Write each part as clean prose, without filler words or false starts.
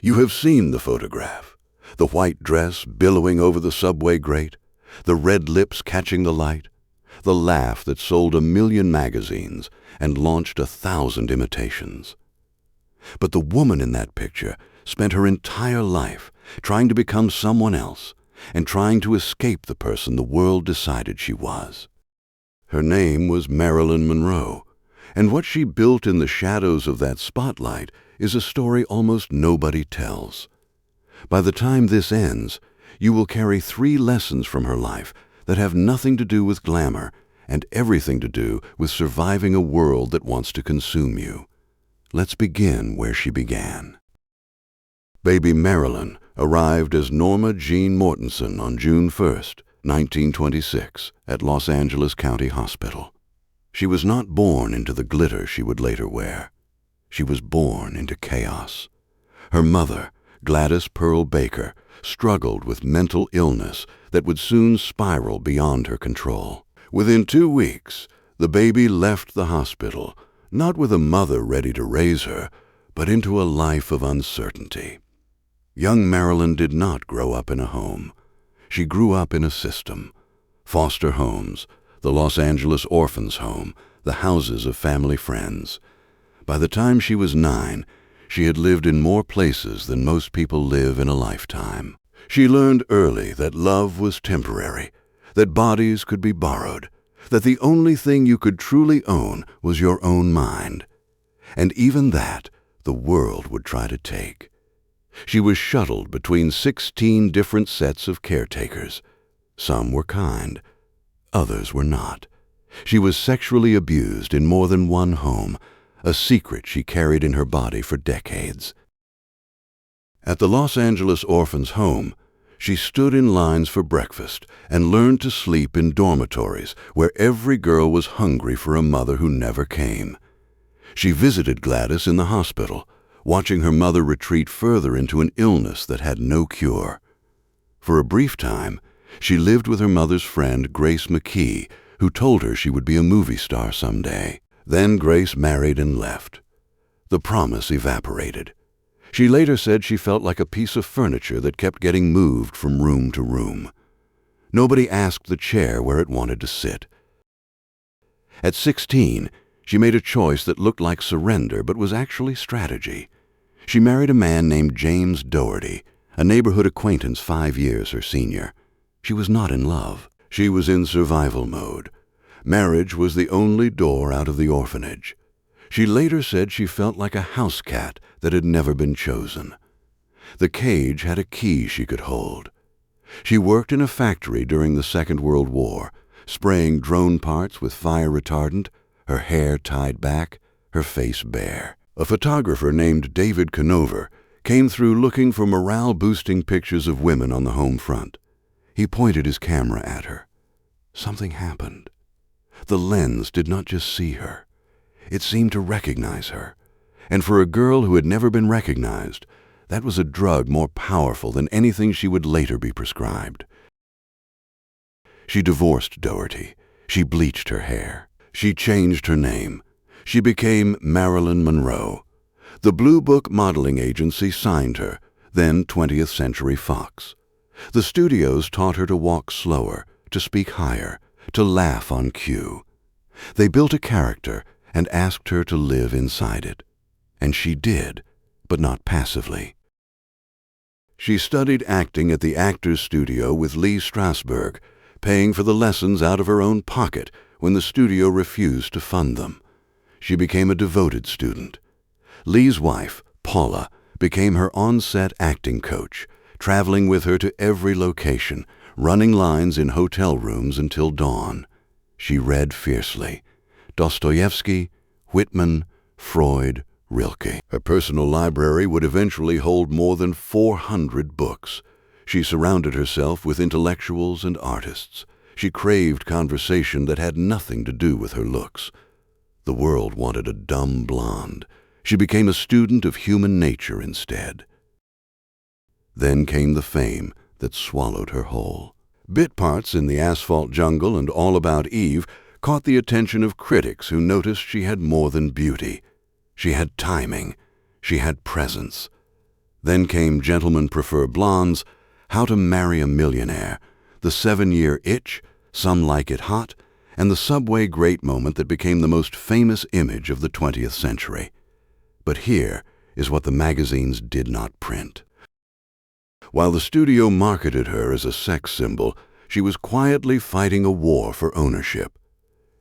You have seen the photograph. The white dress billowing over the subway grate, the red lips catching the light, the laugh that sold 1 million magazines and launched 1,000 imitations. But the woman in that picture spent her entire life trying to become someone else and trying to escape the person the world decided she was. Her name was Marilyn Monroe, and what she built in the shadows of that spotlight is a story almost nobody tells. By the time this ends, you will carry 3 lessons from her life that have nothing to do with glamour and everything to do with surviving a world that wants to consume you. Let's begin where she began. Baby Marilyn arrived as Norma Jeane Mortenson on June 1st, 1926, at Los Angeles County Hospital. She was not born into the glitter she would later wear. She was born into chaos. Her mother, Gladys Baker, struggled with mental illness that would soon spiral beyond her control. Within 2 weeks, the baby left the hospital, not with a mother ready to raise her, but into a life of uncertainty. Young Marilyn did not grow up in a home. She grew up in a system. Foster homes, the Los Angeles Orphans' Home, the houses of family friends. By the time she was 9, she had lived in more places than most people live in a lifetime. She learned early that love was temporary, that bodies could be borrowed, that the only thing you could truly own was your own mind. And even that, the world would try to take. She was shuttled between 16 different sets of caretakers. Some were kind, others were not. She was sexually abused in more than one home, a secret she carried in her body for decades. At the Los Angeles Orphans' Home, she stood in lines for breakfast and learned to sleep in dormitories where every girl was hungry for a mother who never came. She visited Gladys in the hospital, watching her mother retreat further into an illness that had no cure. For a brief time, she lived with her mother's friend Grace McKee, who told her she would be a movie star someday. Then Grace married and left. The promise evaporated. She later said she felt like a piece of furniture that kept getting moved from room to room. Nobody asked the chair where it wanted to sit. At 16, she made a choice that looked like surrender but was actually strategy. She married a man named James Dougherty, a neighborhood acquaintance 5 years her senior. She was not in love. She was in survival mode. Marriage was the only door out of the orphanage. She later said she felt like a house cat that had never been chosen. The cage had a key she could hold. She worked in a factory during the Second World War, spraying drone parts with fire retardant, her hair tied back, her face bare. A photographer named David Conover came through looking for morale-boosting pictures of women on the home front. He pointed his camera at her. Something happened. The lens did not just see her. It seemed to recognize her. And for a girl who had never been recognized, that was a drug more powerful than anything she would later be prescribed. She divorced Dougherty. She bleached her hair. She changed her name. She became Marilyn Monroe. The Blue Book modeling agency signed her, then 20th Century Fox. The studios taught her to walk slower, to speak higher, to laugh on cue. They built a character and asked her to live inside it. And she did, but not passively. She studied acting at the Actors Studio with Lee Strasberg, paying for the lessons out of her own pocket when the studio refused to fund them. She became a devoted student. Lee's wife, Paula, became her on-set acting coach, traveling with her to every location, running lines in hotel rooms until dawn. She read fiercely. Dostoevsky, Whitman, Freud, Rilke. Her personal library would eventually hold more than 400 books. She surrounded herself with intellectuals and artists. She craved conversation that had nothing to do with her looks. The world wanted a dumb blonde. She became a student of human nature instead. Then came the fame that swallowed her whole. Bit parts in The Asphalt Jungle and All About Eve caught the attention of critics who noticed she had more than beauty. She had timing. She had presence. Then came Gentlemen Prefer Blondes, How to Marry a Millionaire, The 7-Year Itch, Some Like It Hot, and the subway grate moment that became the most famous image of the 20th century. But here is what the magazines did not print. While the studio marketed her as a sex symbol, she was quietly fighting a war for ownership.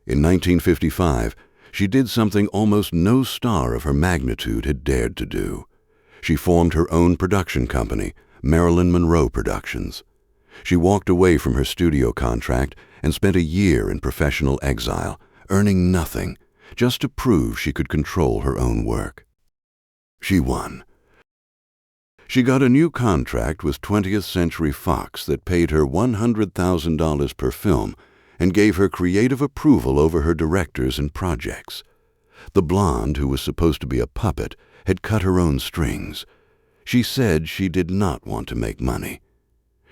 In 1955, she did something almost no star of her magnitude had dared to do. She formed her own production company, Marilyn Monroe Productions. She walked away from her studio contract and spent a year in professional exile, earning nothing, just to prove she could control her own work. She won. She got a new contract with 20th Century Fox that paid her $100,000 per film and gave her creative approval over her directors and projects. The blonde, who was supposed to be a puppet, had cut her own strings. She said she did not want to make money.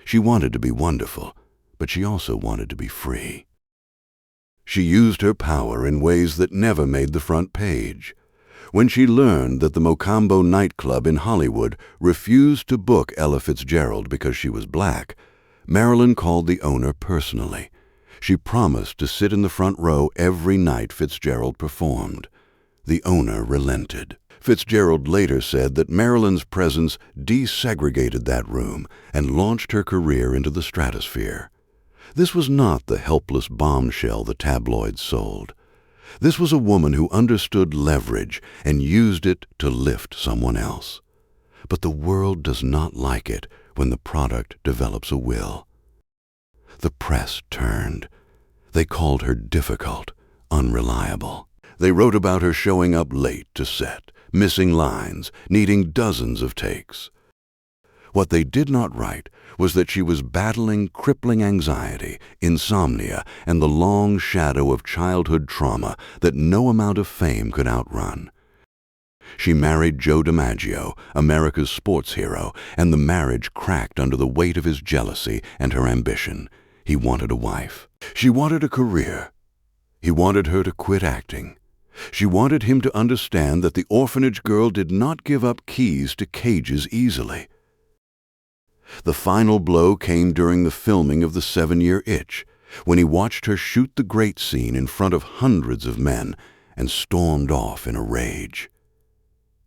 She wanted to be wonderful, but she also wanted to be free. She used her power in ways that never made the front page. When she learned that the Mocambo nightclub in Hollywood refused to book Ella Fitzgerald because she was black, Marilyn called the owner personally. She promised to sit in the front row every night Fitzgerald performed. The owner relented. Fitzgerald later said that Marilyn's presence desegregated that room and launched her career into the stratosphere. This was not the helpless bombshell the tabloids sold. This was a woman who understood leverage and used it to lift someone else. But the world does not like it when the product develops a will. The press turned. They called her difficult, unreliable. They wrote about her showing up late to set, missing lines, needing dozens of takes. What they did not write was that she was battling crippling anxiety, insomnia, and the long shadow of childhood trauma that no amount of fame could outrun. She married Joe DiMaggio, America's sports hero, and the marriage cracked under the weight of his jealousy and her ambition. He wanted a wife. She wanted a career. He wanted her to quit acting. She wanted him to understand that the orphanage girl did not give up keys to cages easily. The final blow came during the filming of The 7-Year Itch, when he watched her shoot the grate scene in front of hundreds of men and stormed off in a rage.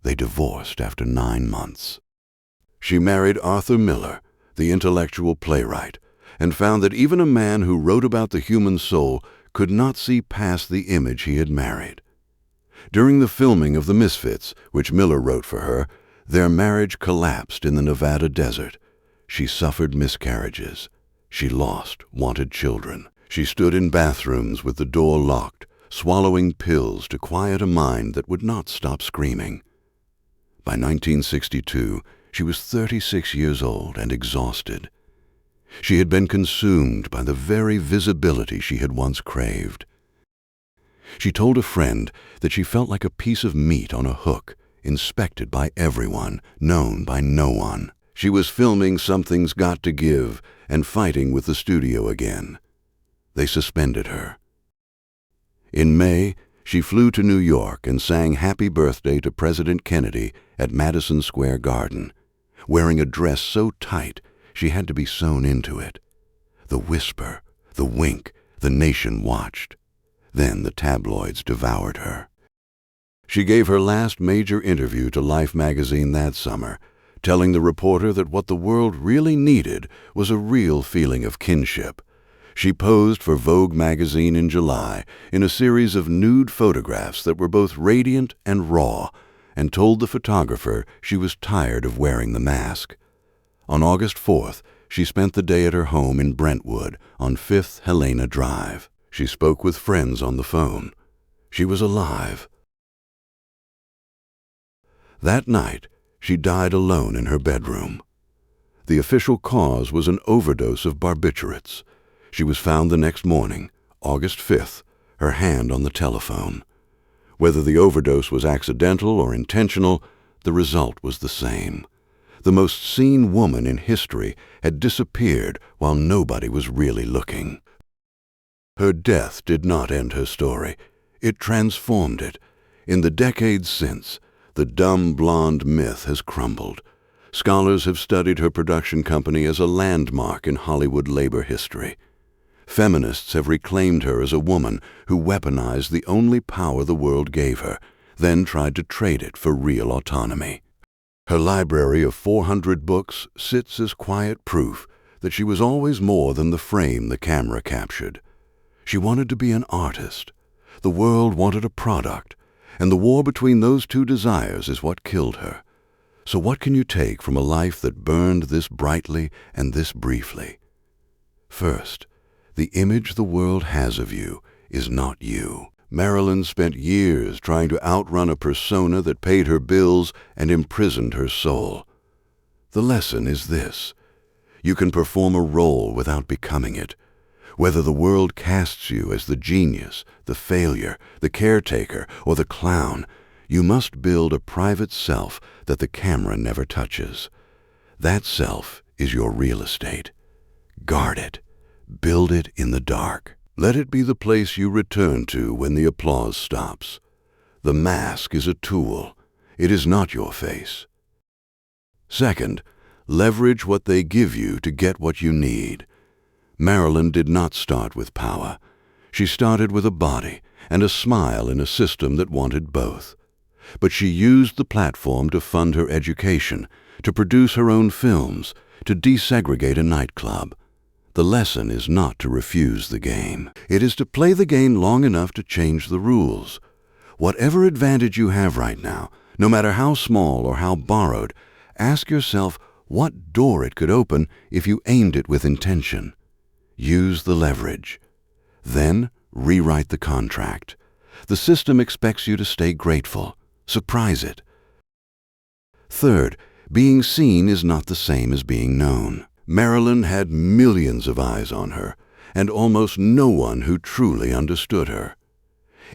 They divorced after 9 months. She married Arthur Miller, the intellectual playwright, and found that even a man who wrote about the human soul could not see past the image he had married. During the filming of The Misfits, which Miller wrote for her, their marriage collapsed in the Nevada desert. She suffered miscarriages. She lost wanted children. She stood in bathrooms with the door locked, swallowing pills to quiet a mind that would not stop screaming. By 1962, she was 36 years old and exhausted. She had been consumed by the very visibility she had once craved. She told a friend that she felt like a piece of meat on a hook, inspected by everyone, known by no one. She was filming Something's Got to Give and fighting with the studio again. They suspended her. In May, she flew to New York and sang Happy Birthday to President Kennedy at Madison Square Garden, wearing a dress so tight she had to be sewn into it. The whisper, the wink, the nation watched. Then the tabloids devoured her. She gave her last major interview to Life magazine that summer, telling the reporter that what the world really needed was a real feeling of kinship. She posed for Vogue magazine in July in a series of nude photographs that were both radiant and raw, and told the photographer she was tired of wearing the mask. On August 4th, she spent the day at her home in Brentwood on 5th Helena Drive. She spoke with friends on the phone. She was alive. That night, she died alone in her bedroom. The official cause was an overdose of barbiturates. She was found the next morning, August 5th, her hand on the telephone. Whether the overdose was accidental or intentional, the result was the same. The most seen woman in history had disappeared while nobody was really looking. Her death did not end her story. It transformed it. In the decades since, the dumb blonde myth has crumbled. Scholars have studied her production company as a landmark in Hollywood labor history. Feminists have reclaimed her as a woman who weaponized the only power the world gave her, then tried to trade it for real autonomy. Her library of 400 books sits as quiet proof that she was always more than the frame the camera captured. She wanted to be an artist. The world wanted a product, and the war between those two desires is what killed her. So what can you take from a life that burned this brightly and this briefly? First, the image the world has of you is not you. Marilyn spent years trying to outrun a persona that paid her bills and imprisoned her soul. The lesson is this: you can perform a role without becoming it. Whether the world casts you as the genius, the failure, the caretaker, or the clown, you must build a private self that the camera never touches. That self is your real estate. Guard it. Build it in the dark. Let it be the place you return to when the applause stops. The mask is a tool. It is not your face. Second, leverage what they give you to get what you need. Marilyn did not start with power. She started with a body and a smile in a system that wanted both. But she used the platform to fund her education, to produce her own films, to desegregate a nightclub. The lesson is not to refuse the game. It is to play the game long enough to change the rules. Whatever advantage you have right now, no matter how small or how borrowed, ask yourself what door it could open if you aimed it with intention. Use the leverage. Then rewrite the contract. The system expects you to stay grateful. Surprise it. Third, being seen is not the same as being known. Marilyn had millions of eyes on her, and almost no one who truly understood her.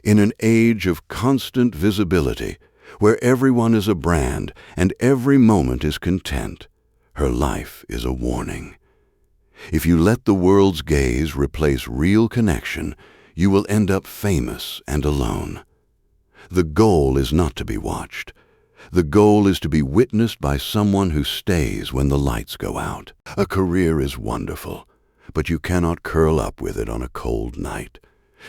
In an age of constant visibility, where everyone is a brand and every moment is content, her life is a warning. If you let the world's gaze replace real connection, you will end up famous and alone. The goal is not to be watched. The goal is to be witnessed by someone who stays when the lights go out. A career is wonderful, but you cannot curl up with it on a cold night.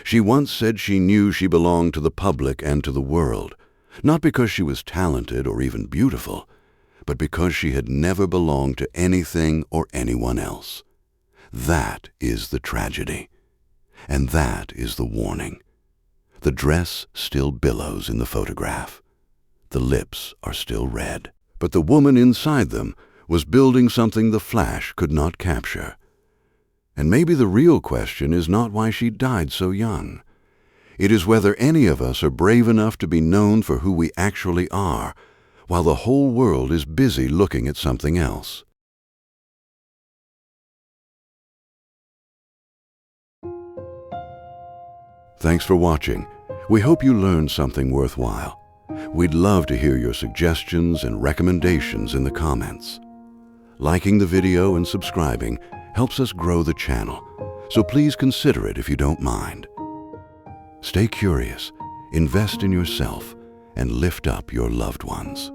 She once said she knew she belonged to the public and to the world, not because she was talented or even beautiful, but because she had never belonged to anything or anyone else. That is the tragedy, and that is the warning. The dress still billows in the photograph. The lips are still red, but the woman inside them was building something the flash could not capture. And maybe the real question is not why she died so young. It is whether any of us are brave enough to be known for who we actually are, while the whole world is busy looking at something else. Thanks for watching. We hope you learned something worthwhile. We'd love to hear your suggestions and recommendations in the comments. Liking the video and subscribing helps us grow the channel, so please consider it if you don't mind. Stay curious, invest in yourself, and lift up your loved ones.